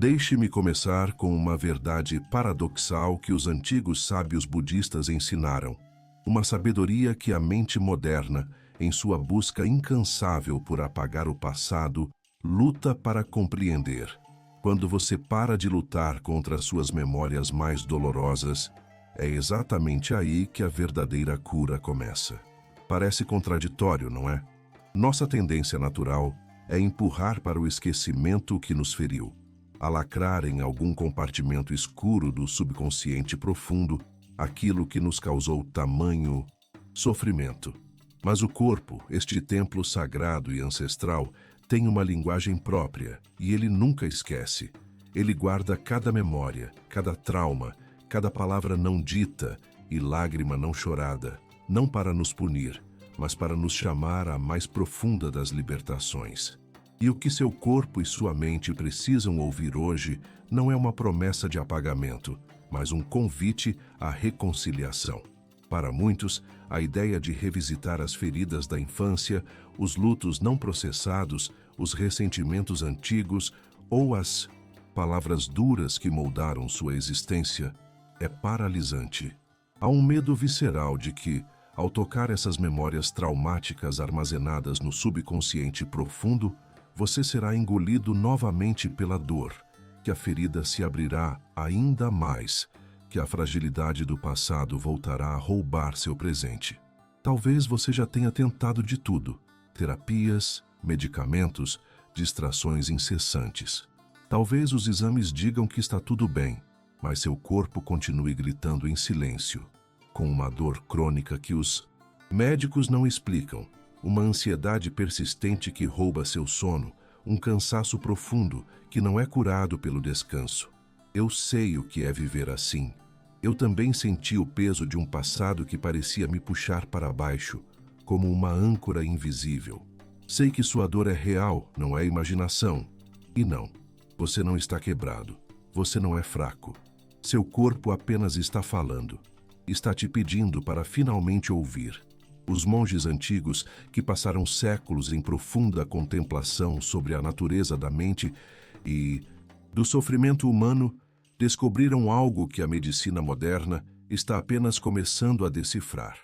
Deixe-me começar com uma verdade paradoxal que os antigos sábios budistas ensinaram. Uma sabedoria que a mente moderna, em sua busca incansável por apagar o passado, luta para compreender. Quando você para de lutar contra suas memórias mais dolorosas, é exatamente aí que a verdadeira cura começa. Parece contraditório, não é? Nossa tendência natural é empurrar para o esquecimento o que nos feriu, a lacrar em algum compartimento escuro do subconsciente profundo aquilo que nos causou tamanho sofrimento. Mas o corpo, este templo sagrado e ancestral, tem uma linguagem própria e ele nunca esquece. Ele guarda cada memória, cada trauma, cada palavra não dita e lágrima não chorada, não para nos punir, mas para nos chamar à mais profunda das libertações. E o que seu corpo e sua mente precisam ouvir hoje não é uma promessa de apagamento, mas um convite à reconciliação. Para muitos, a ideia de revisitar as feridas da infância, os lutos não processados, os ressentimentos antigos ou as palavras duras que moldaram sua existência é paralisante. Há um medo visceral de que, ao tocar essas memórias traumáticas armazenadas no subconsciente profundo, você será engolido novamente pela dor, que a ferida se abrirá ainda mais, que a fragilidade do passado voltará a roubar seu presente. Talvez você já tenha tentado de tudo: terapias, medicamentos, distrações incessantes. Talvez os exames digam que está tudo bem, mas seu corpo continue gritando em silêncio, com uma dor crônica que os médicos não explicam, uma ansiedade persistente que rouba seu sono, um cansaço profundo que não é curado pelo descanso. Eu sei o que é viver assim. Eu também senti o peso de um passado que parecia me puxar para baixo, como uma âncora invisível. Sei que sua dor é real, não é imaginação. E não, você não está quebrado. Você não é fraco. Seu corpo apenas está falando. Está te pedindo para finalmente ouvir. Os monges antigos, que passaram séculos em profunda contemplação sobre a natureza da mente e do sofrimento humano, descobriram algo que a medicina moderna está apenas começando a decifrar.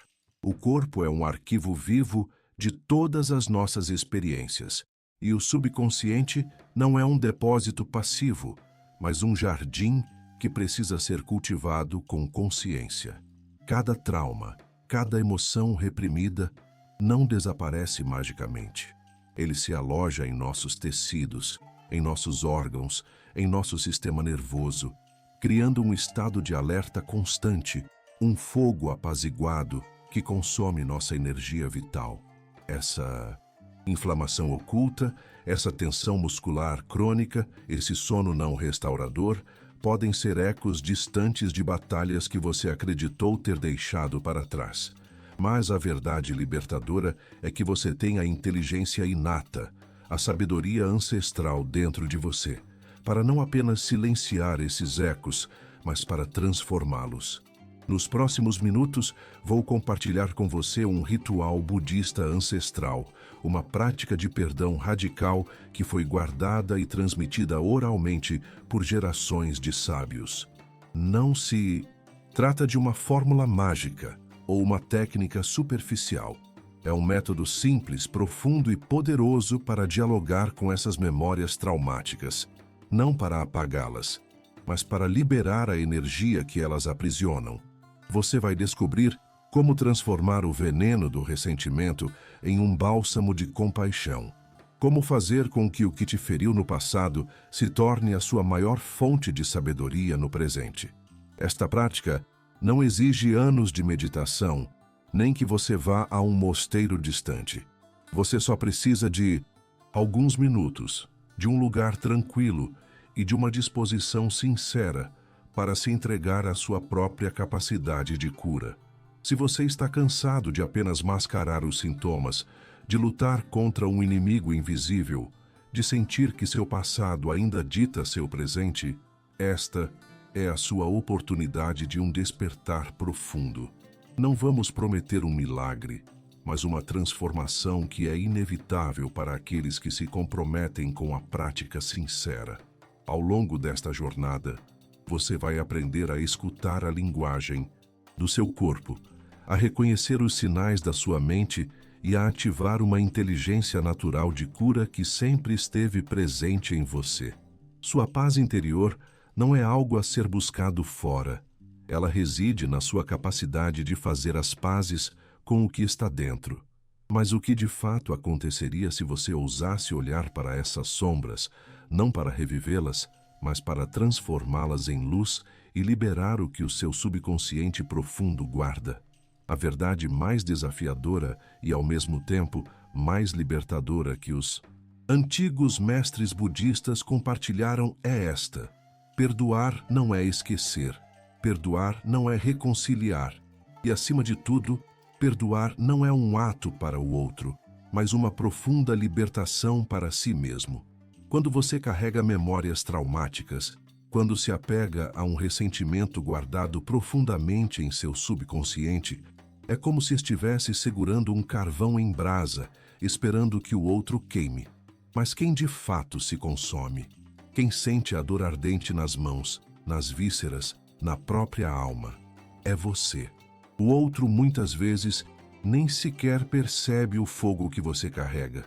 O corpo é um arquivo vivo de todas as nossas experiências, e o subconsciente não é um depósito passivo, mas um jardim que precisa ser cultivado com consciência. Cada trauma, cada emoção reprimida não desaparece magicamente. Ele se aloja em nossos tecidos, em nossos órgãos, em nosso sistema nervoso, criando um estado de alerta constante, um fogo apaziguado que consome nossa energia vital. Essa inflamação oculta, essa tensão muscular crônica, esse sono não restaurador, podem ser ecos distantes de batalhas que você acreditou ter deixado para trás. Mas a verdade libertadora é que você tem a inteligência inata, a sabedoria ancestral dentro de você, para não apenas silenciar esses ecos, mas para transformá-los. Nos próximos minutos, vou compartilhar com você um ritual budista ancestral, uma prática de perdão radical que foi guardada e transmitida oralmente por gerações de sábios. Não se trata de uma fórmula mágica ou uma técnica superficial. É um método simples, profundo e poderoso para dialogar com essas memórias traumáticas, não para apagá-las, mas para liberar a energia que elas aprisionam. Você vai descobrir como transformar o veneno do ressentimento em um bálsamo de compaixão. Como fazer com que o que te feriu no passado se torne a sua maior fonte de sabedoria no presente. Esta prática não exige anos de meditação, nem que você vá a um mosteiro distante. Você só precisa de alguns minutos, de um lugar tranquilo e de uma disposição sincera para se entregar à sua própria capacidade de cura. Se você está cansado de apenas mascarar os sintomas, de lutar contra um inimigo invisível, de sentir que seu passado ainda dita seu presente, esta é a sua oportunidade de um despertar profundo. Não vamos prometer um milagre, mas uma transformação que é inevitável para aqueles que se comprometem com a prática sincera. Ao longo desta jornada, você vai aprender a escutar a linguagem do seu corpo, a reconhecer os sinais da sua mente e a ativar uma inteligência natural de cura que sempre esteve presente em você. Sua paz interior não é algo a ser buscado fora. Ela reside na sua capacidade de fazer as pazes com o que está dentro. Mas o que de fato aconteceria se você ousasse olhar para essas sombras, não para revivê-las, mas para transformá-las em luz e liberar o que o seu subconsciente profundo guarda? A verdade mais desafiadora e, ao mesmo tempo, mais libertadora que os antigos mestres budistas compartilharam é esta: perdoar não é esquecer, perdoar não é reconciliar, e, acima de tudo, perdoar não é um ato para o outro, mas uma profunda libertação para si mesmo. Quando você carrega memórias traumáticas, quando se apega a um ressentimento guardado profundamente em seu subconsciente, é como se estivesse segurando um carvão em brasa, esperando que o outro queime. Mas quem de fato se consome? Quem sente a dor ardente nas mãos, nas vísceras, na própria alma? É você. O outro, muitas vezes, nem sequer percebe o fogo que você carrega.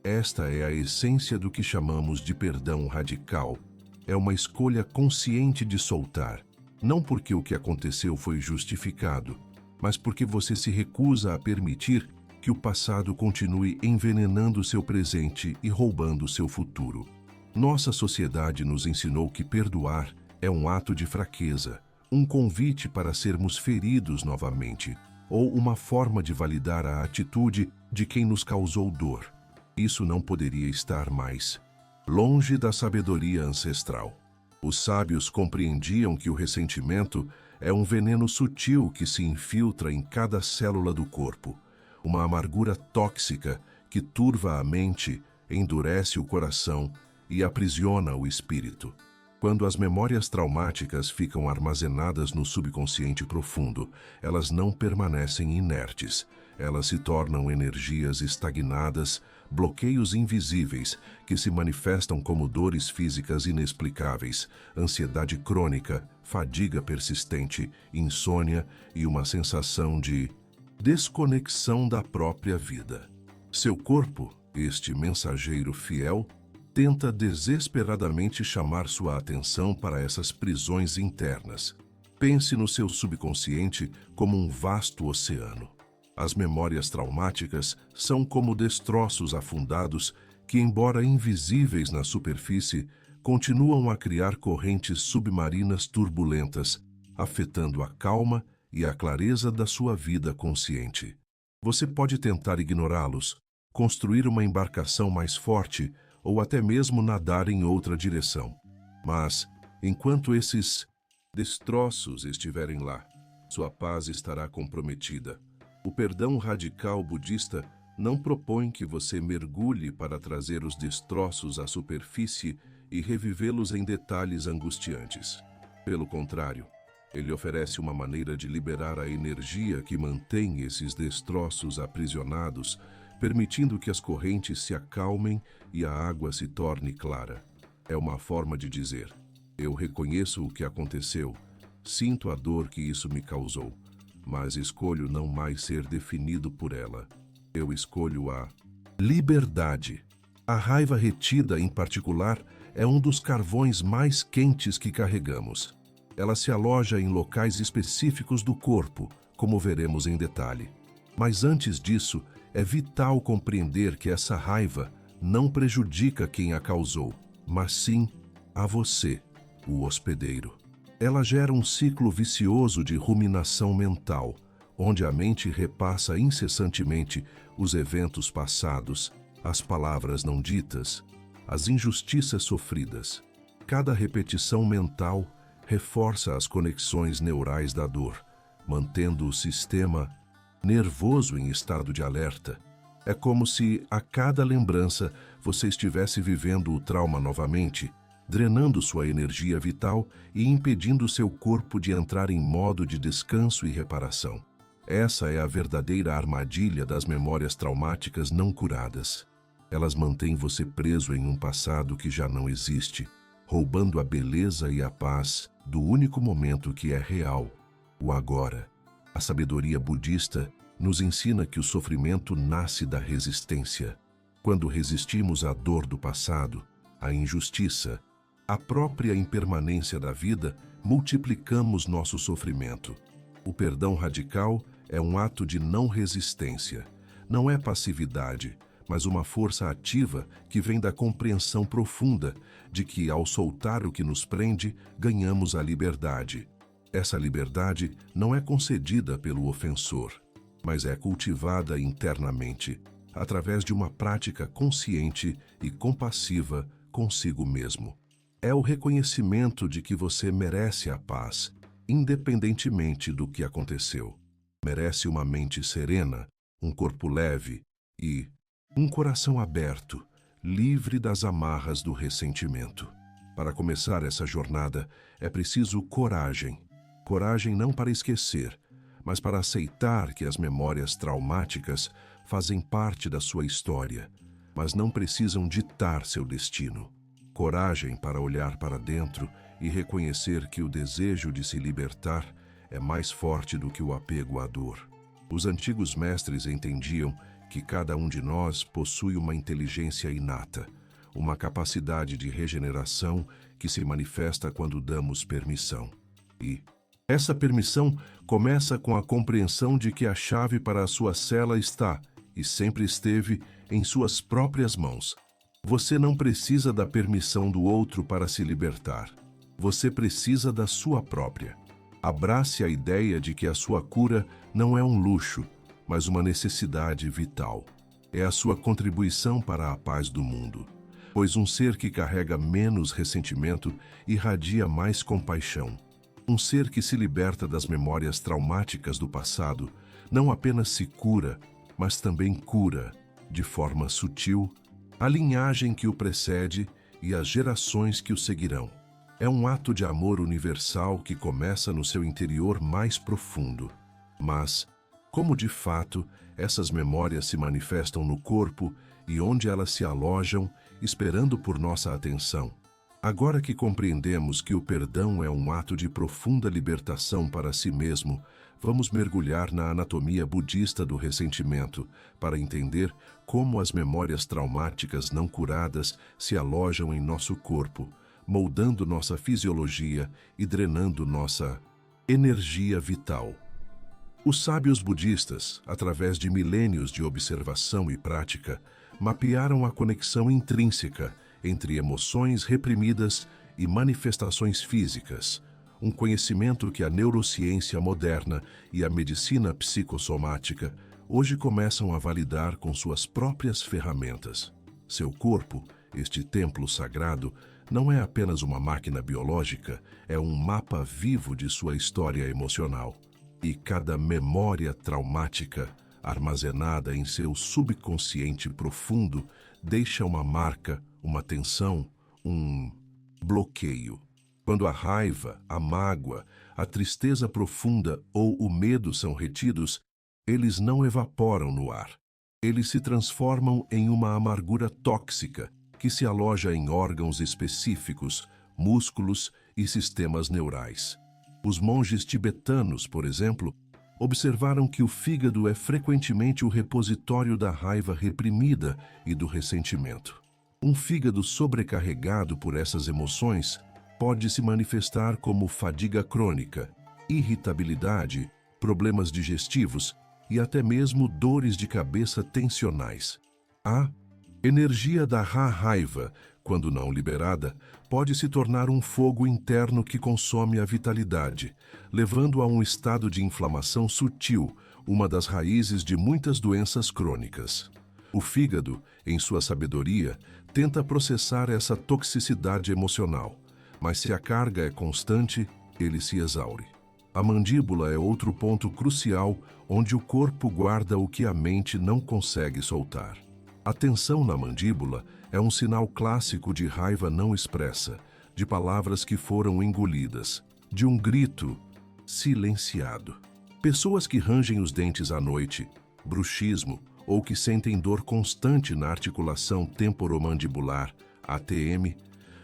Esta é a essência do que chamamos de perdão radical. É uma escolha consciente de soltar, não porque o que aconteceu foi justificado, mas porque você se recusa a permitir que o passado continue envenenando seu presente e roubando seu futuro. Nossa sociedade nos ensinou que perdoar é um ato de fraqueza, um convite para sermos feridos novamente, ou uma forma de validar a atitude de quem nos causou dor. Isso não poderia estar mais longe da sabedoria ancestral. Os sábios compreendiam que o ressentimento é um veneno sutil que se infiltra em cada célula do corpo, uma amargura tóxica que turva a mente, endurece o coração e aprisiona o espírito. Quando as memórias traumáticas ficam armazenadas no subconsciente profundo, elas não permanecem inertes. Elas se tornam energias estagnadas, bloqueios invisíveis que se manifestam como dores físicas inexplicáveis, ansiedade crônica, fadiga persistente, insônia e uma sensação de desconexão da própria vida. Seu corpo, este mensageiro fiel, tenta desesperadamente chamar sua atenção para essas prisões internas. Pense no seu subconsciente como um vasto oceano. As memórias traumáticas são como destroços afundados que, embora invisíveis na superfície, continuam a criar correntes submarinas turbulentas, afetando a calma e a clareza da sua vida consciente. Você pode tentar ignorá-los, construir uma embarcação mais forte ou até mesmo nadar em outra direção. Mas, enquanto esses destroços estiverem lá, sua paz estará comprometida. O perdão radical budista não propõe que você mergulhe para trazer os destroços à superfície e revivê-los em detalhes angustiantes. Pelo contrário, ele oferece uma maneira de liberar a energia que mantém esses destroços aprisionados, permitindo que as correntes se acalmem e a água se torne clara. É uma forma de dizer: eu reconheço o que aconteceu, sinto a dor que isso me causou, mas escolho não mais ser definido por ela. Eu escolho a liberdade. A raiva retida, em particular, é um dos carvões mais quentes que carregamos. Ela se aloja em locais específicos do corpo, como veremos em detalhe. Mas antes disso, é vital compreender que essa raiva não prejudica quem a causou, mas sim a você, o hospedeiro. Ela gera um ciclo vicioso de ruminação mental, onde a mente repassa incessantemente os eventos passados, as palavras não ditas, as injustiças sofridas. Cada repetição mental reforça as conexões neurais da dor, mantendo o sistema nervoso em estado de alerta. É como se, a cada lembrança, você estivesse vivendo o trauma novamente, drenando sua energia vital e impedindo seu corpo de entrar em modo de descanso e reparação. Essa é a verdadeira armadilha das memórias traumáticas não curadas. Elas mantêm você preso em um passado que já não existe, roubando a beleza e a paz do único momento que é real, o agora. A sabedoria budista nos ensina que o sofrimento nasce da resistência. Quando resistimos à dor do passado, à injustiça, à própria impermanência da vida, multiplicamos nosso sofrimento. O perdão radical é um ato de não resistência. Não é passividade, mas uma força ativa que vem da compreensão profunda de que, ao soltar o que nos prende, ganhamos a liberdade. Essa liberdade não é concedida pelo ofensor, mas é cultivada internamente, através de uma prática consciente e compassiva consigo mesmo. É o reconhecimento de que você merece a paz, independentemente do que aconteceu. Merece uma mente serena, um corpo leve e um coração aberto, livre das amarras do ressentimento. Para começar essa jornada, é preciso coragem. Coragem não para esquecer, mas para aceitar que as memórias traumáticas fazem parte da sua história, mas não precisam ditar seu destino. Coragem para olhar para dentro e reconhecer que o desejo de se libertar é mais forte do que o apego à dor. Os antigos mestres entendiam que cada um de nós possui uma inteligência inata, uma capacidade de regeneração que se manifesta quando damos permissão. E essa permissão começa com a compreensão de que a chave para a sua cela está, e sempre esteve, em suas próprias mãos. Você não precisa da permissão do outro para se libertar. Você precisa da sua própria. Abrace a ideia de que a sua cura não é um luxo, mas uma necessidade vital. É a sua contribuição para a paz do mundo. Pois um ser que carrega menos ressentimento irradia mais compaixão. Um ser que se liberta das memórias traumáticas do passado não apenas se cura, mas também cura, de forma sutil, a linhagem que o precede e as gerações que o seguirão. É um ato de amor universal que começa no seu interior mais profundo. Mas, como de fato essas memórias se manifestam no corpo e onde elas se alojam, esperando por nossa atenção? Agora que compreendemos que o perdão é um ato de profunda libertação para si mesmo, vamos mergulhar na anatomia budista do ressentimento para entender como as memórias traumáticas não curadas se alojam em nosso corpo, moldando nossa fisiologia e drenando nossa energia vital. Os sábios budistas, através de milênios de observação e prática, mapearam a conexão intrínseca entre emoções reprimidas e manifestações físicas, um conhecimento que a neurociência moderna e a medicina psicossomática hoje começam a validar com suas próprias ferramentas. Seu corpo, este templo sagrado, não é apenas uma máquina biológica, é um mapa vivo de sua história emocional. E cada memória traumática, armazenada em seu subconsciente profundo, deixa uma marca, uma tensão, um bloqueio. Quando a raiva, a mágoa, a tristeza profunda ou o medo são retidos, eles não evaporam no ar. Eles se transformam em uma amargura tóxica que se aloja em órgãos específicos, músculos e sistemas neurais. Os monges tibetanos, por exemplo, observaram que o fígado é frequentemente o repositório da raiva reprimida e do ressentimento. Um fígado sobrecarregado por essas emoções pode se manifestar como fadiga crônica, irritabilidade, problemas digestivos e até mesmo dores de cabeça tensionais. A energia da raiva, quando não liberada, pode se tornar um fogo interno que consome a vitalidade, levando a um estado de inflamação sutil, uma das raízes de muitas doenças crônicas. O fígado, em sua sabedoria, tenta processar essa toxicidade emocional, mas se a carga é constante, ele se exaure. A mandíbula é outro ponto crucial onde o corpo guarda o que a mente não consegue soltar. A tensão na mandíbula é um sinal clássico de raiva não expressa, de palavras que foram engolidas, de um grito silenciado. Pessoas que rangem os dentes à noite, bruxismo, ou que sentem dor constante na articulação temporomandibular, ATM,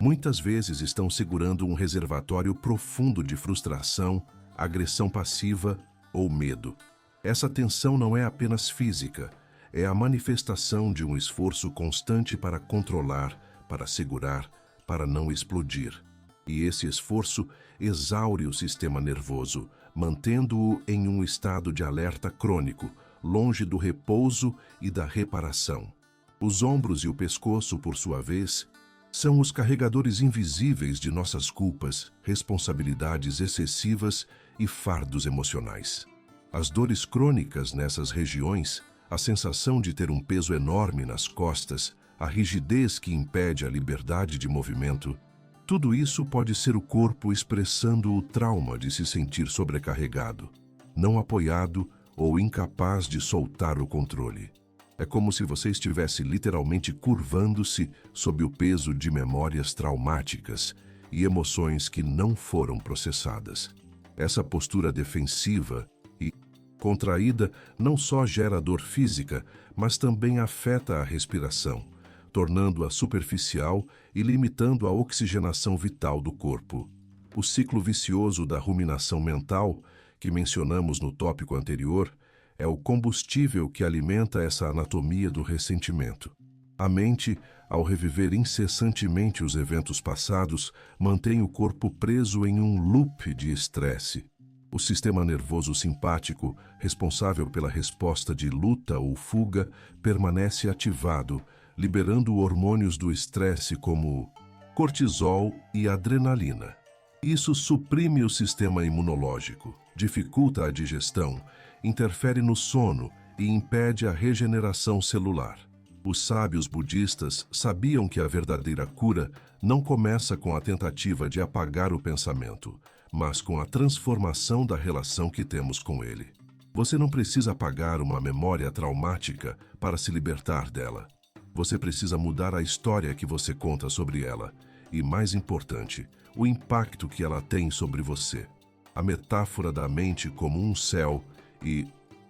Muitas vezes estão segurando um reservatório profundo de frustração, agressão passiva ou medo. Essa tensão não é apenas física, é a manifestação de um esforço constante para controlar, para segurar, para não explodir. E esse esforço exaure o sistema nervoso, mantendo-o em um estado de alerta crônico, longe do repouso e da reparação. Os ombros e o pescoço, por sua vez, são os carregadores invisíveis de nossas culpas, responsabilidades excessivas e fardos emocionais. As dores crônicas nessas regiões, a sensação de ter um peso enorme nas costas, a rigidez que impede a liberdade de movimento, tudo isso pode ser o corpo expressando o trauma de se sentir sobrecarregado, não apoiado ou incapaz de soltar o controle. É como se você estivesse literalmente curvando-se sob o peso de memórias traumáticas e emoções que não foram processadas. Essa postura defensiva e contraída não só gera dor física, mas também afeta a respiração, tornando-a superficial e limitando a oxigenação vital do corpo. O ciclo vicioso da ruminação mental, que mencionamos no tópico anterior, é o combustível que alimenta essa anatomia do ressentimento. A mente, ao reviver incessantemente os eventos passados, mantém o corpo preso em um loop de estresse. O sistema nervoso simpático, responsável pela resposta de luta ou fuga, permanece ativado, liberando hormônios do estresse como cortisol e adrenalina. Isso suprime o sistema imunológico, dificulta a digestão, interfere no sono e impede a regeneração celular. Os sábios budistas sabiam que a verdadeira cura não começa com a tentativa de apagar o pensamento, mas com a transformação da relação que temos com ele. Você não precisa apagar uma memória traumática para se libertar dela. Você precisa mudar a história que você conta sobre ela e, mais importante, o impacto que ela tem sobre você. A metáfora da mente como um céu e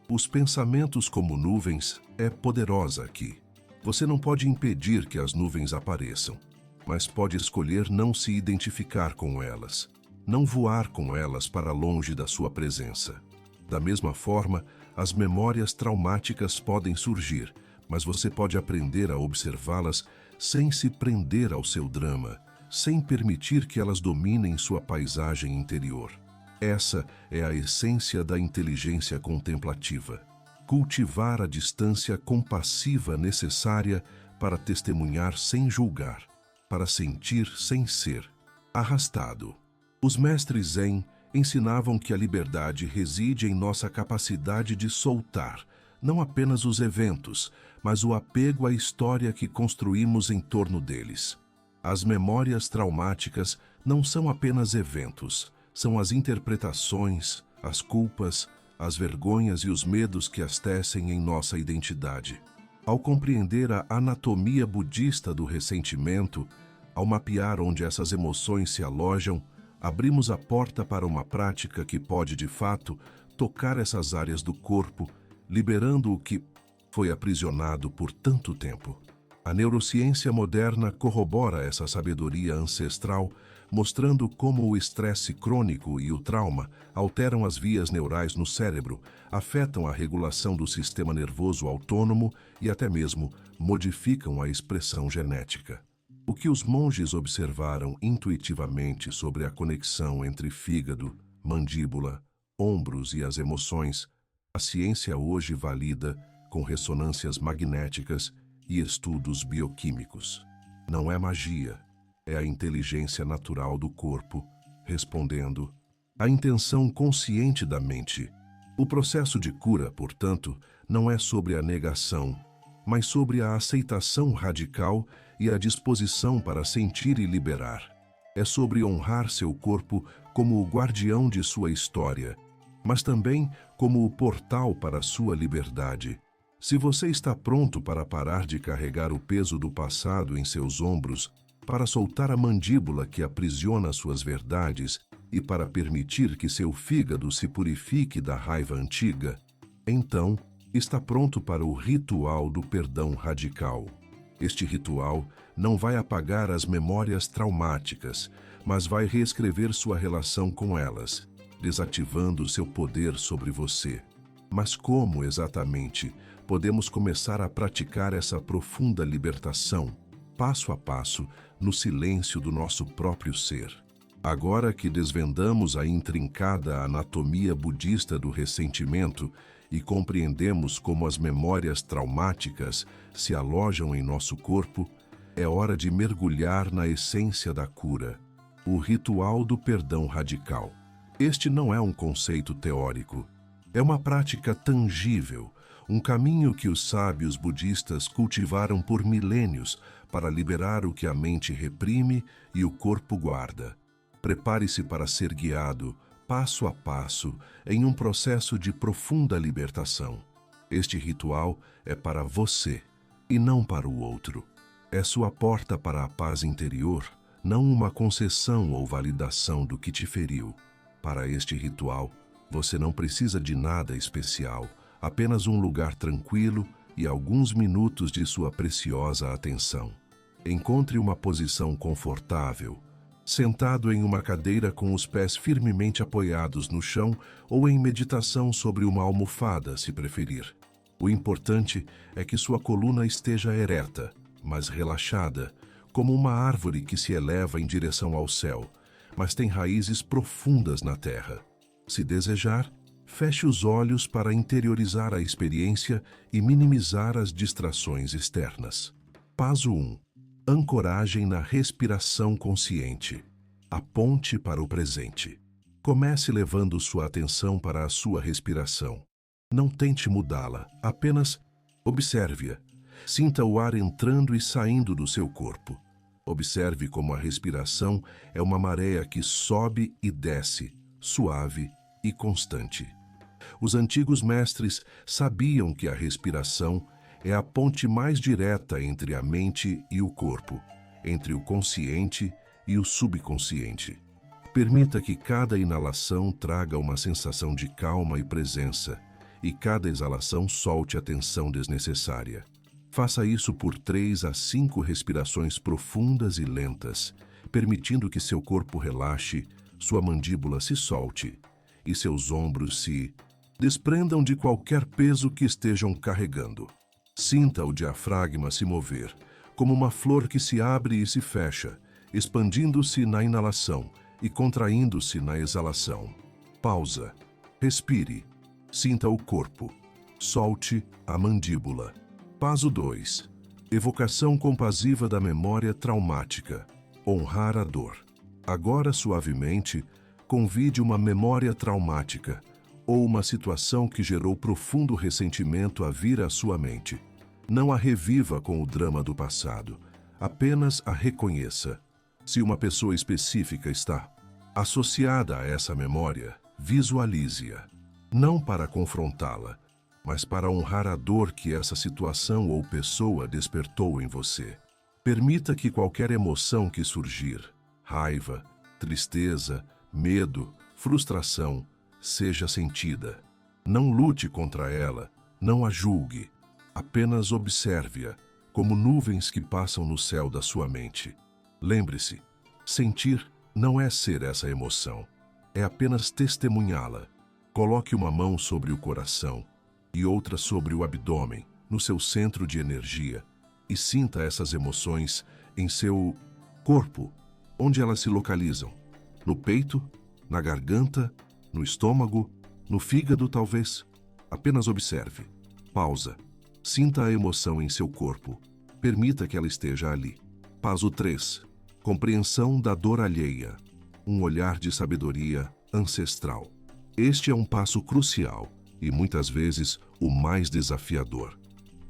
os pensamentos como nuvens é poderosa aqui. Você não pode impedir que as nuvens apareçam, mas pode escolher não se identificar com elas, não voar com elas para longe da sua presença. Da mesma forma, as memórias traumáticas podem surgir, mas você pode aprender a observá-las sem se prender ao seu drama, sem permitir que elas dominem sua paisagem interior. Essa é a essência da inteligência contemplativa. Cultivar a distância compassiva necessária para testemunhar sem julgar, para sentir sem ser arrastado. Os mestres Zen ensinavam que a liberdade reside em nossa capacidade de soltar, não apenas os eventos, mas o apego à história que construímos em torno deles. As memórias traumáticas não são apenas eventos, são as interpretações, as culpas, as vergonhas e os medos que as tecem em nossa identidade. Ao compreender a anatomia budista do ressentimento, ao mapear onde essas emoções se alojam, abrimos a porta para uma prática que pode, de fato, tocar essas áreas do corpo, liberando o que foi aprisionado por tanto tempo. A neurociência moderna corrobora essa sabedoria ancestral, mostrando como o estresse crônico e o trauma alteram as vias neurais no cérebro, afetam a regulação do sistema nervoso autônomo e até mesmo modificam a expressão genética. O que os monges observaram intuitivamente sobre a conexão entre fígado, mandíbula, ombros e as emoções, a ciência hoje valida com ressonâncias magnéticas e estudos bioquímicos. Não é magia, é a inteligência natural do corpo, respondendo à intenção consciente da mente. O processo de cura, portanto, não é sobre a negação, mas sobre a aceitação radical e a disposição para sentir e liberar. É sobre honrar seu corpo como o guardião de sua história, mas também como o portal para a sua liberdade. Se você está pronto para parar de carregar o peso do passado em seus ombros, para soltar a mandíbula que aprisiona suas verdades e para permitir que seu fígado se purifique da raiva antiga, então está pronto para o ritual do perdão radical. Este ritual não vai apagar as memórias traumáticas, mas vai reescrever sua relação com elas, desativando seu poder sobre você. Mas como exatamente podemos começar a praticar essa profunda libertação, passo a passo, no silêncio do nosso próprio ser? Agora que desvendamos a intrincada anatomia budista do ressentimento e compreendemos como as memórias traumáticas se alojam em nosso corpo, é hora de mergulhar na essência da cura, o ritual do perdão radical. Este não é um conceito teórico, é uma prática tangível, um caminho que os sábios budistas cultivaram por milênios para liberar o que a mente reprime e o corpo guarda. Prepare-se para ser guiado, passo a passo, em um processo de profunda libertação. Este ritual é para você e não para o outro. É sua porta para a paz interior, não uma concessão ou validação do que te feriu. Para este ritual, você não precisa de nada especial, apenas um lugar tranquilo e alguns minutos de sua preciosa atenção. Encontre uma posição confortável, sentado em uma cadeira com os pés firmemente apoiados no chão ou em meditação sobre uma almofada, se preferir. O importante é que sua coluna esteja ereta, mas relaxada, como uma árvore que se eleva em direção ao céu, mas tem raízes profundas na terra. Se desejar, feche os olhos para interiorizar a experiência e minimizar as distrações externas. Passo 1. Ancoragem na respiração consciente. A ponte para o presente. Comece levando sua atenção para a sua respiração. Não tente mudá-la, apenas observe-a. Sinta o ar entrando e saindo do seu corpo. Observe como a respiração é uma maré que sobe e desce, suave e constante. Os antigos mestres sabiam que a respiração é a ponte mais direta entre a mente e o corpo, entre o consciente e o subconsciente. Permita que cada inalação traga uma sensação de calma e presença, e cada exalação solte a tensão desnecessária. Faça isso por 3 a 5 respirações profundas e lentas, permitindo que seu corpo relaxe, sua mandíbula se solte e seus ombros se desprendam de qualquer peso que estejam carregando. Sinta o diafragma se mover, como uma flor que se abre e se fecha, expandindo-se na inalação e contraindo-se na exalação. Pausa. Respire. Sinta o corpo. Solte a mandíbula. Passo 2. Evocação compassiva da memória traumática. Honrar a dor. Agora, suavemente, convide uma memória traumática ou uma situação que gerou profundo ressentimento a vir à sua mente. Não a reviva com o drama do passado, apenas a reconheça. Se uma pessoa específica está associada a essa memória, visualize-a. Não para confrontá-la, mas para honrar a dor que essa situação ou pessoa despertou em você. Permita que qualquer emoção que surgir, raiva, tristeza, medo, frustração, seja sentida. Não lute contra ela, não a julgue. Apenas observe-a, como nuvens que passam no céu da sua mente. Lembre-se, sentir não é ser essa emoção, é apenas testemunhá-la. Coloque uma mão sobre o coração e outra sobre o abdômen, no seu centro de energia, e sinta essas emoções em seu corpo, onde elas se localizam. No peito, na garganta, no estômago, no fígado talvez. Apenas observe. Pausa. Sinta a emoção em seu corpo. Permita que ela esteja ali. Passo 3. Compreensão da dor alheia. Um olhar de sabedoria ancestral. Este é um passo crucial e muitas vezes o mais desafiador.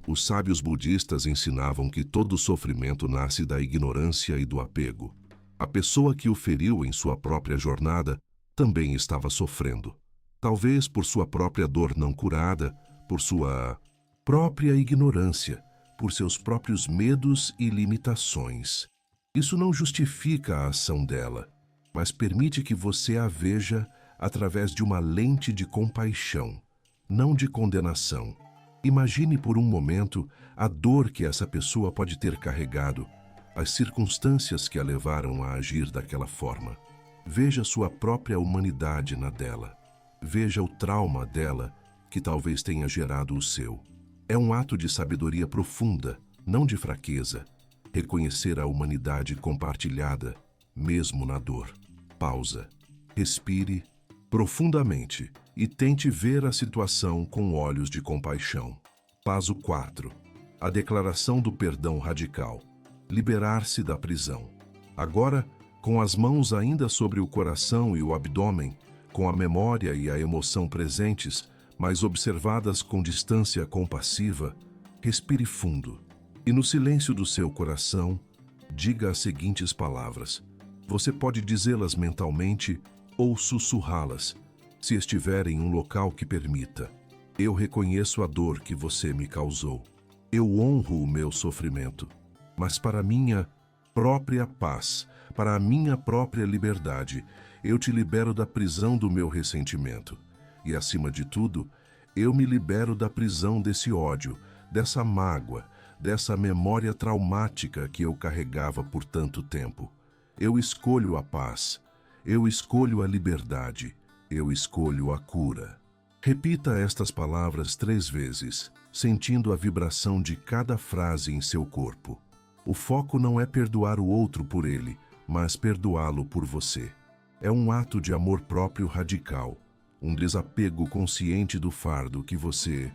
Os sábios budistas ensinavam que todo sofrimento nasce da ignorância e do apego. A pessoa que o feriu em sua própria jornada também estava sofrendo. Talvez por sua própria dor não curada, por sua própria ignorância, por seus próprios medos e limitações. Isso não justifica a ação dela, mas permite que você a veja através de uma lente de compaixão, não de condenação. Imagine por um momento a dor que essa pessoa pode ter carregado, as circunstâncias que a levaram a agir daquela forma. Veja sua própria humanidade na dela. Veja o trauma dela que talvez tenha gerado o seu. É um ato de sabedoria profunda, não de fraqueza, reconhecer a humanidade compartilhada, mesmo na dor. Pausa. Respire profundamente e tente ver a situação com olhos de compaixão. Passo 4. A declaração do perdão radical. Liberar-se da prisão. Agora, com as mãos ainda sobre o coração e o abdômen, com a memória e a emoção presentes, mas observadas com distância compassiva, respire fundo. E no silêncio do seu coração, diga as seguintes palavras. Você pode dizê-las mentalmente ou sussurrá-las, se estiver em um local que permita. Eu reconheço a dor que você me causou. Eu honro o meu sofrimento. Mas para minha própria paz, para a minha própria liberdade, eu te libero da prisão do meu ressentimento. E, acima de tudo, eu me libero da prisão desse ódio, dessa mágoa, dessa memória traumática que eu carregava por tanto tempo. Eu escolho a paz, eu escolho a liberdade, eu escolho a cura. Repita estas palavras 3 vezes, sentindo a vibração de cada frase em seu corpo. O foco não é perdoar o outro por ele, mas perdoá-lo por você. É um ato de amor próprio radical, um desapego consciente do fardo que você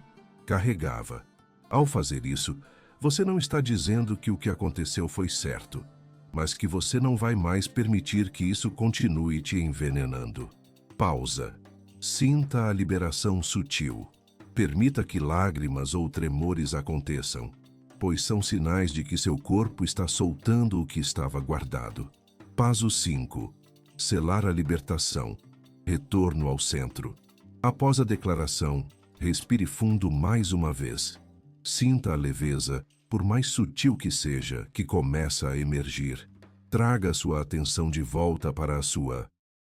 carregava. Ao fazer isso, você não está dizendo que o que aconteceu foi certo, mas que você não vai mais permitir que isso continue te envenenando. Pausa. Sinta a liberação sutil. Permita que lágrimas ou tremores aconteçam, pois são sinais de que seu corpo está soltando o que estava guardado. Passo 5. Selar a libertação. Retorno ao centro. Após a declaração, respire fundo mais uma vez. Sinta a leveza, por mais sutil que seja, que começa a emergir. Traga sua atenção de volta para a sua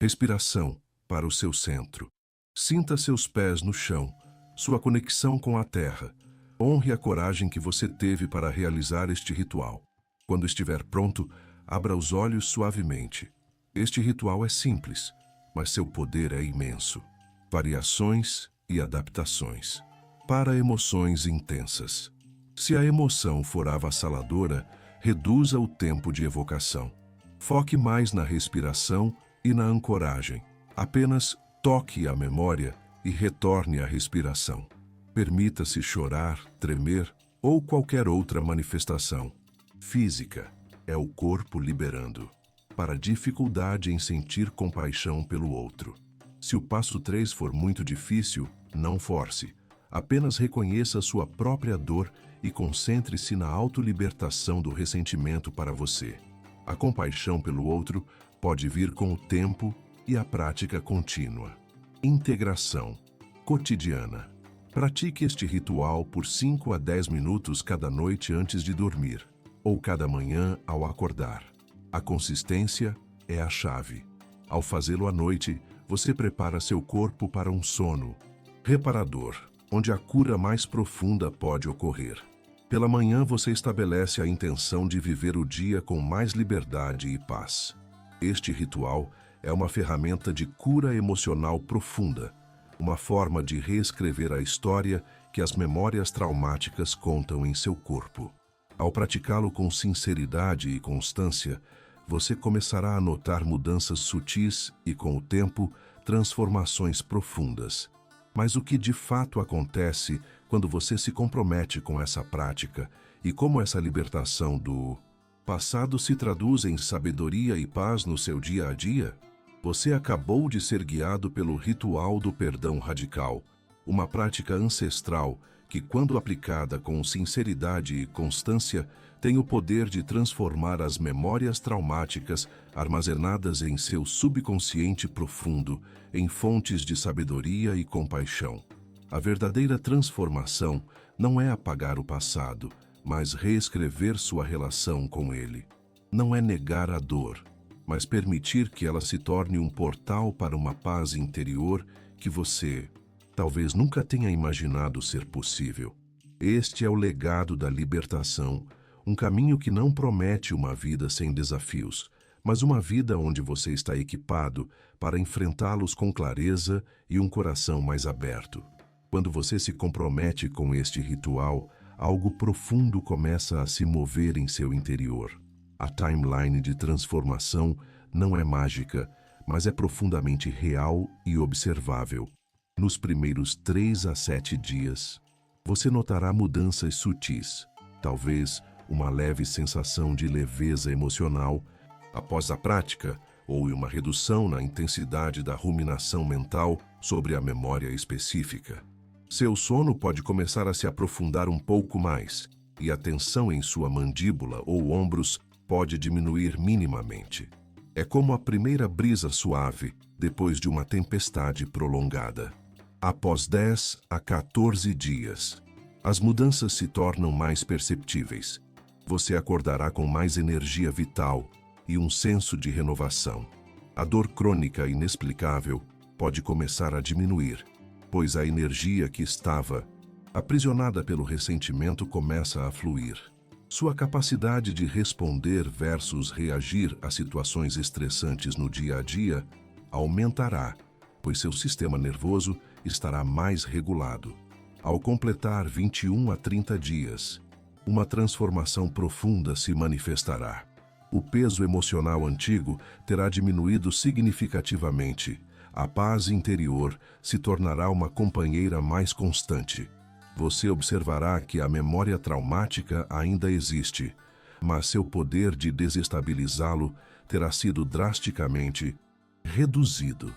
respiração, para o seu centro. Sinta seus pés no chão, sua conexão com a terra. Honre a coragem que você teve para realizar este ritual. Quando estiver pronto, abra os olhos suavemente. Este ritual é simples, mas seu poder é imenso. Variações e adaptações. Para emoções intensas. Se a emoção for avassaladora, reduza o tempo de evocação. Foque mais na respiração e na ancoragem. Apenas toque a memória e retorne à respiração. Permita-se chorar, tremer ou qualquer outra manifestação. Física é o corpo liberando. Para a dificuldade em sentir compaixão pelo outro. Se o passo 3 for muito difícil, não force. Apenas reconheça sua própria dor e concentre-se na autolibertação do ressentimento para você. A compaixão pelo outro pode vir com o tempo e a prática contínua. Integração cotidiana. Pratique este ritual por 5 a 10 minutos cada noite antes de dormir, ou cada manhã ao acordar. A consistência é a chave. Ao fazê-lo à noite, você prepara seu corpo para um sono reparador, onde a cura mais profunda pode ocorrer. Pela manhã você estabelece a intenção de viver o dia com mais liberdade e paz. Este ritual é uma ferramenta de cura emocional profunda, uma forma de reescrever a história que as memórias traumáticas contam em seu corpo. Ao praticá-lo com sinceridade e constância, você começará a notar mudanças sutis e, com o tempo, transformações profundas. Mas o que de fato acontece quando você se compromete com essa prática e como essa libertação do passado se traduz em sabedoria e paz no seu dia a dia? Você acabou de ser guiado pelo ritual do perdão radical, uma prática ancestral que, quando aplicada com sinceridade e constância, tem o poder de transformar as memórias traumáticas armazenadas em seu subconsciente profundo em fontes de sabedoria e compaixão. A verdadeira transformação não é apagar o passado, mas reescrever sua relação com ele. Não é negar a dor, mas permitir que ela se torne um portal para uma paz interior que você talvez nunca tenha imaginado ser possível. Este é o legado da libertação, Um caminho que não promete uma vida sem desafios, mas uma vida onde você está equipado para enfrentá-los com clareza e um coração mais aberto. Quando você se compromete com este ritual, algo profundo começa a se mover em seu interior. A timeline de transformação não é mágica, mas é profundamente real e observável. Nos primeiros 3 a 7 dias, você notará mudanças sutis, talvez uma leve sensação de leveza emocional. Após a prática, houve uma redução na intensidade da ruminação mental sobre a memória específica. Seu sono pode começar a se aprofundar um pouco mais, e a tensão em sua mandíbula ou ombros pode diminuir minimamente. É como a primeira brisa suave depois de uma tempestade prolongada. Após 10 a 14 dias, as mudanças se tornam mais perceptíveis. Você acordará com mais energia vital e um senso de renovação. A dor crônica inexplicável pode começar a diminuir, pois a energia que estava aprisionada pelo ressentimento começa a fluir. Sua capacidade de responder versus reagir a situações estressantes no dia a dia aumentará, pois seu sistema nervoso estará mais regulado. Ao completar 21 a 30 dias, uma transformação profunda se manifestará. O peso emocional antigo terá diminuído significativamente. A paz interior se tornará uma companheira mais constante. Você observará que a memória traumática ainda existe, mas seu poder de desestabilizá-lo terá sido drasticamente reduzido.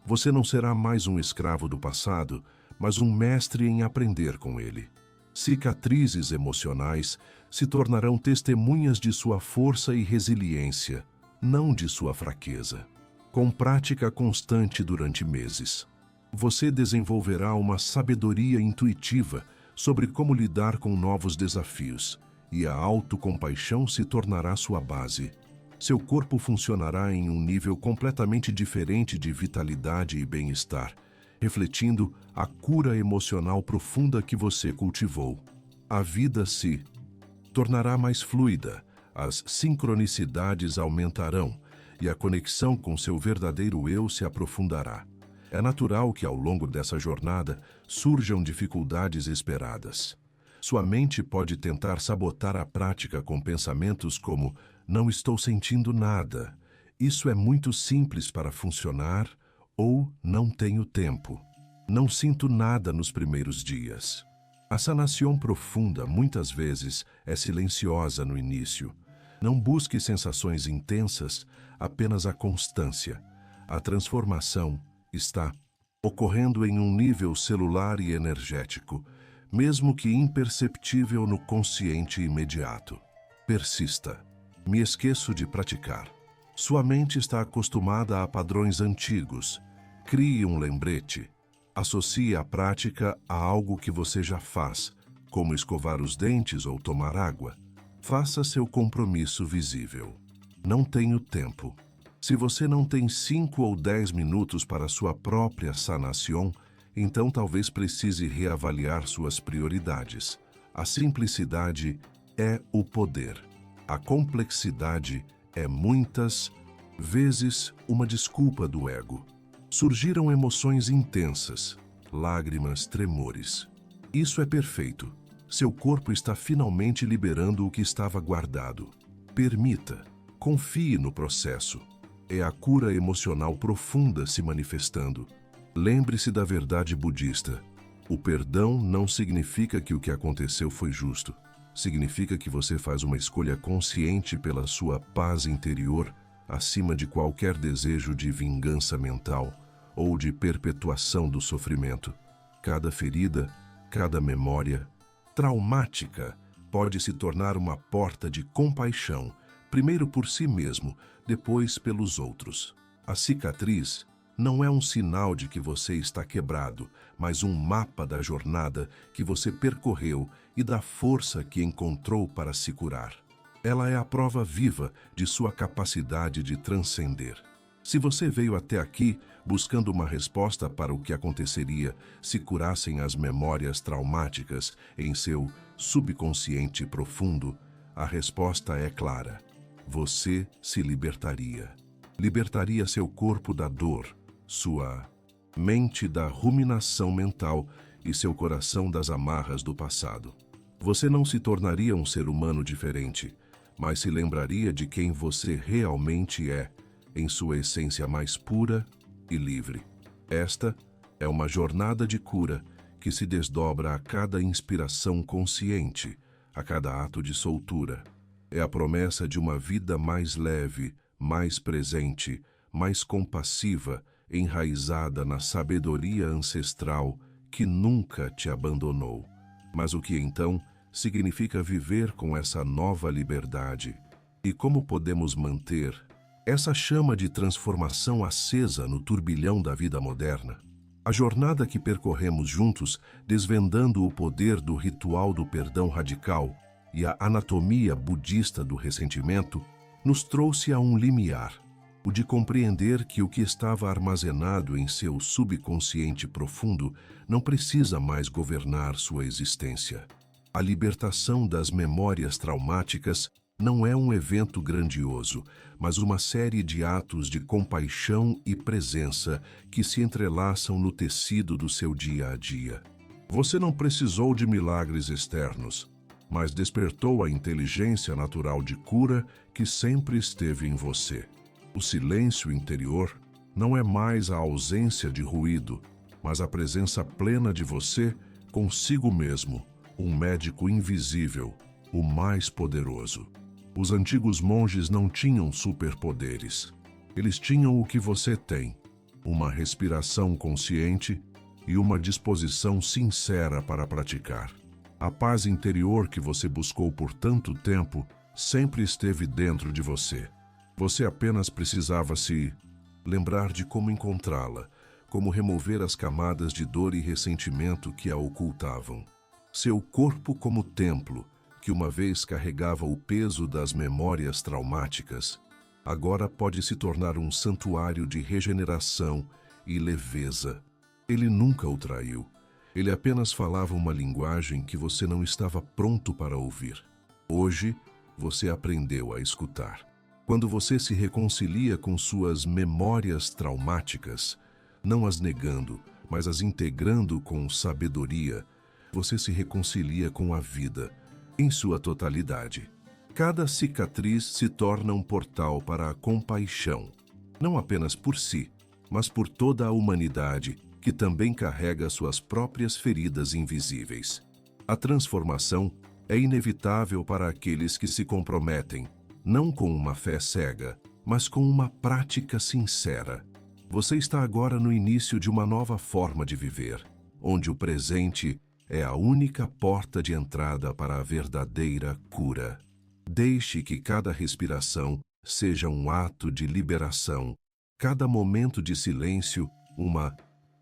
Você não será mais um escravo do passado, mas um mestre em aprender com ele. Cicatrizes emocionais se tornarão testemunhas de sua força e resiliência, não de sua fraqueza. Com prática constante durante meses, você desenvolverá uma sabedoria intuitiva sobre como lidar com novos desafios, e a autocompaixão se tornará sua base. Seu corpo funcionará em um nível completamente diferente de vitalidade e bem-estar, refletindo a cura emocional profunda que você cultivou. A vida se tornará mais fluida, as sincronicidades aumentarão e a conexão com seu verdadeiro eu se aprofundará. É natural que ao longo dessa jornada surjam dificuldades esperadas. Sua mente pode tentar sabotar a prática com pensamentos como "não estou sentindo nada", "isso é muito simples para funcionar" ou "não tenho tempo". Não sinto nada nos primeiros dias. A sanação profunda muitas vezes é silenciosa no início. Não busque sensações intensas, apenas a constância. A transformação está ocorrendo em um nível celular e energético, mesmo que imperceptível no consciente imediato. Persista. Me esqueço de praticar. Sua mente está acostumada a padrões antigos. Crie um lembrete. Associe a prática a algo que você já faz, como escovar os dentes ou tomar água. Faça seu compromisso visível. Não tenho tempo. Se você não tem 5 ou 10 minutos para sua própria sanação, então talvez precise reavaliar suas prioridades. A simplicidade é o poder. A complexidade é muitas vezes uma desculpa do ego. Surgiram emoções intensas, lágrimas, tremores. Isso é perfeito. Seu corpo está finalmente liberando o que estava guardado. Permita, confie no processo. É a cura emocional profunda se manifestando. Lembre-se da verdade budista. O perdão não significa que o que aconteceu foi justo. Significa que você faz uma escolha consciente pela sua paz interior, acima de qualquer desejo de vingança mental ou de perpetuação do sofrimento. Cada ferida, cada memória traumática pode se tornar uma porta de compaixão, primeiro por si mesmo, depois pelos outros. A cicatriz não é um sinal de que você está quebrado, mas um mapa da jornada que você percorreu e da força que encontrou para se curar. Ela é a prova viva de sua capacidade de transcender. Se você veio até aqui buscando uma resposta para o que aconteceria se curassem as memórias traumáticas em seu subconsciente profundo, A resposta é clara. Você se libertaria. Libertaria seu corpo da dor, sua mente da ruminação mental e seu coração das amarras do passado. Você não se tornaria um ser humano diferente, mas se lembraria de quem você realmente é, em sua essência mais pura e livre. Esta é uma jornada de cura que se desdobra a cada inspiração consciente, a cada ato de soltura. É a promessa de uma vida mais leve, mais presente, mais compassiva, enraizada na sabedoria ancestral que nunca te abandonou. Mas o que então significa viver com essa nova liberdade? E como podemos manter essa chama de transformação acesa no turbilhão da vida moderna? A jornada que percorremos juntos, desvendando o poder do ritual do perdão radical e a anatomia budista do ressentimento, nos trouxe a um limiar, o de compreender que o que estava armazenado em seu subconsciente profundo não precisa mais governar sua existência. A libertação das memórias traumáticas não é um evento grandioso, mas uma série de atos de compaixão e presença que se entrelaçam no tecido do seu dia a dia. Você não precisou de milagres externos, mas despertou a inteligência natural de cura que sempre esteve em você. O silêncio interior não é mais a ausência de ruído, mas a presença plena de você consigo mesmo, um médico invisível, o mais poderoso. Os antigos monges não tinham superpoderes. Eles tinham o que você tem, uma respiração consciente e uma disposição sincera para praticar. A paz interior que você buscou por tanto tempo sempre esteve dentro de você. Você apenas precisava se lembrar de como encontrá-la, como remover as camadas de dor e ressentimento que a ocultavam. Seu corpo como templo, que uma vez carregava o peso das memórias traumáticas, agora pode se tornar um santuário de regeneração e leveza. Ele nunca o traiu. Ele apenas falava uma linguagem que você não estava pronto para ouvir. Hoje, você aprendeu a escutar. Quando você se reconcilia com suas memórias traumáticas, não as negando, mas as integrando com sabedoria, você se reconcilia com a vida, em sua totalidade. Cada cicatriz se torna um portal para a compaixão, não apenas por si, mas por toda a humanidade, que também carrega suas próprias feridas invisíveis. A transformação é inevitável para aqueles que se comprometem, não com uma fé cega, mas com uma prática sincera. Você está agora no início de uma nova forma de viver, onde o presente é a única porta de entrada para a verdadeira cura. Deixe que cada respiração seja um ato de liberação, cada momento de silêncio uma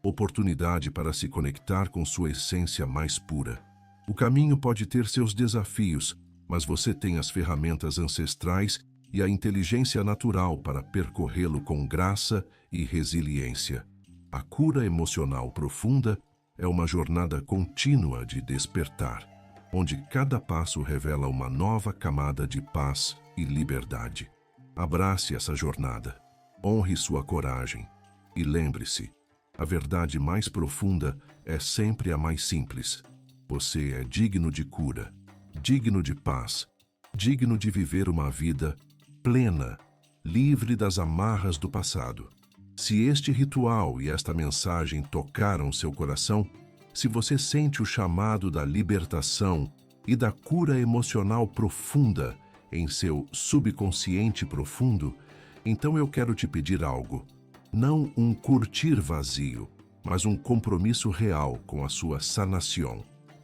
oportunidade para se conectar com sua essência mais pura. O caminho pode ter seus desafios, mas você tem as ferramentas ancestrais e a inteligência natural para percorrê-lo com graça e resiliência. A cura emocional profunda é uma jornada contínua de despertar, onde cada passo revela uma nova camada de paz e liberdade. Abrace essa jornada, honre sua coragem e lembre-se, a verdade mais profunda é sempre a mais simples. Você é digno de cura, digno de paz, digno de viver uma vida plena, livre das amarras do passado. Se este ritual e esta mensagem tocaram seu coração, se você sente o chamado da libertação e da cura emocional profunda em seu subconsciente profundo, então eu quero te pedir algo. Não um curtir vazio, mas um compromisso real com a sua sanação.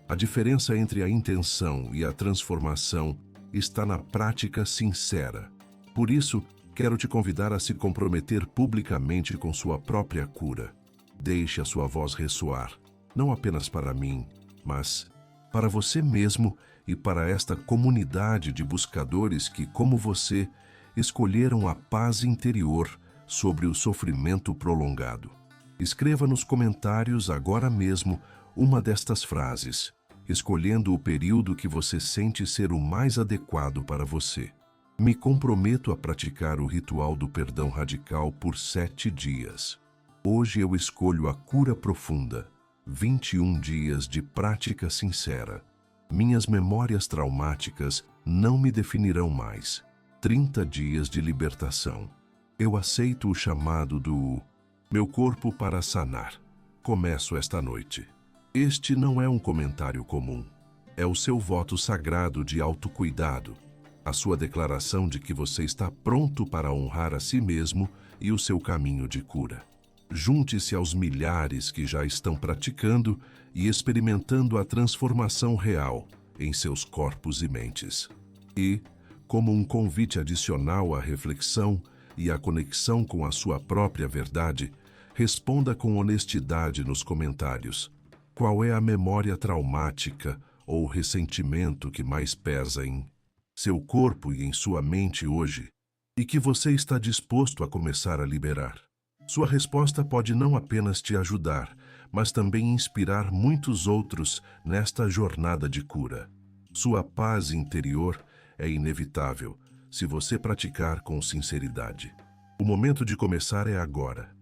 A diferença entre a intenção e a transformação está na prática sincera. Por isso, quero te convidar a se comprometer publicamente com sua própria cura. Deixe a sua voz ressoar, não apenas para mim, mas para você mesmo e para esta comunidade de buscadores que, como você, escolheram a paz interior sobre o sofrimento prolongado. Escreva nos comentários agora mesmo uma destas frases. escolhendo o período que você sente ser o mais adequado para você. Me comprometo a praticar o ritual do perdão radical por 7 dias. Hoje eu escolho a cura profunda, 21 dias de prática sincera. Minhas memórias traumáticas não me definirão mais. 30 dias de libertação. Eu aceito o chamado do meu corpo para sanar. Começo esta noite. Este não é um comentário comum. É o seu voto sagrado de autocuidado. A sua declaração de que você está pronto para honrar a si mesmo e o seu caminho de cura. Junte-se aos milhares que já estão praticando e experimentando a transformação real em seus corpos e mentes. E, como um convite adicional à reflexão e à conexão com a sua própria verdade, responda com honestidade nos comentários. Qual é a memória traumática ou ressentimento que mais pesa em seu corpo e em sua mente hoje, e que você está disposto a começar a liberar? Sua resposta pode não apenas te ajudar, mas também inspirar muitos outros nesta jornada de cura. Sua paz interior é inevitável se você praticar com sinceridade. O momento de começar é agora.